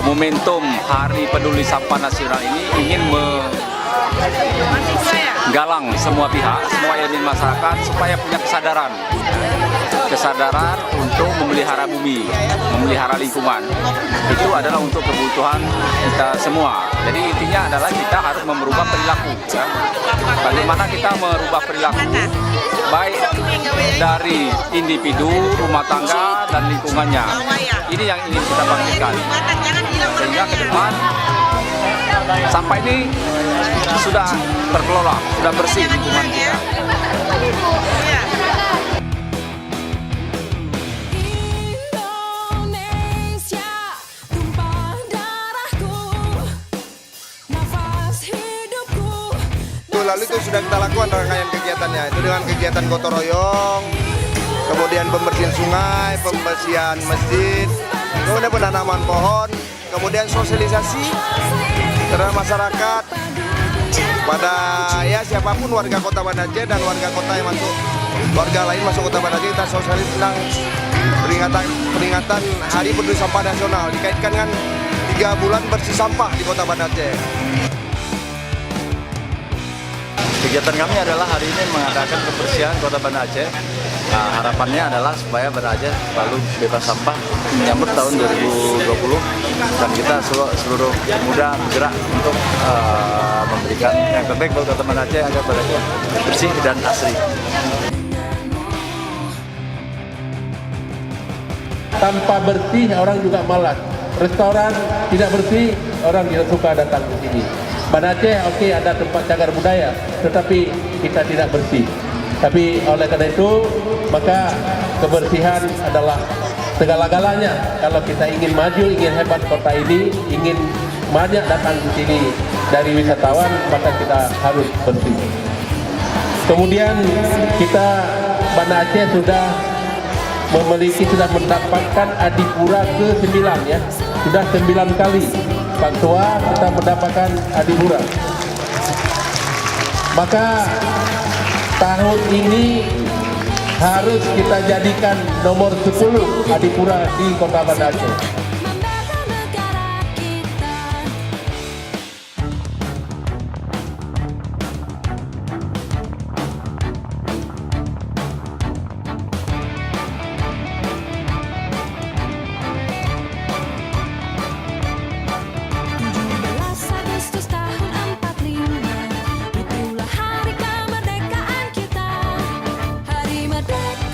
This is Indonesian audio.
momentum Hari Peduli Sampah Nasional ini ingin menggalang semua pihak, semua elemen masyarakat supaya punya kesadaran untuk memelihara bumi, memelihara lingkungan. Itu adalah untuk kebutuhan kita semua. Jadi intinya adalah kita harus merubah perilaku. Ya. Bagaimana kita merubah perilaku, baik dari individu, rumah tangga, dan lingkungannya. Ini yang ingin kita bangkitkan. Sehingga ke depan sampah ini sudah terkelola, sudah bersih lingkungan kita. Lalu itu sudah kita lakukan rangkaian kegiatannya, itu dengan kegiatan gotong royong, kemudian pembersihan sungai, pembersihan masjid, kemudian penanaman pohon, kemudian sosialisasi terhadap masyarakat pada ya siapapun warga Kota Banda Aceh dan warga kota yang masuk, warga lain masuk Kota Banda Aceh, kita sosialisasi tentang peringatan Hari Peduli Sampah Nasional dikaitkan dengan 3 bulan bersih sampah di Kota Banda Aceh. Kegiatan kami adalah hari ini mengadakan kebersihan Kota Banda Aceh. Nah, harapannya adalah supaya Banda Aceh selalu bebas sampah menyambut tahun 2020 dan kita seluruh pemuda bergerak untuk memberikan yang terbaik buat Kota Banda Aceh agar Banda Aceh bersih dan asri. Tanpa bersih orang juga malas. Restoran tidak bersih, orang tidak suka datang ke sini. Banda Aceh oke, ada tempat cagar budaya, tetapi kita tidak bersih. Tapi oleh karena itu, maka kebersihan adalah segala-galanya. Kalau kita ingin maju, ingin hebat kota ini, ingin banyak datang ke sini dari wisatawan, maka kita harus bersih. Kemudian kita Banda Aceh sudah mendapatkan Adipura ke-9 ya. Sudah 9 kali Pak Tua kita mendapatkan Adipura. Maka tahun ini harus kita jadikan nomor 10 Adipura di Kota Banda Aceh. Itulah hari kemerdekaan kita, hari merdeka.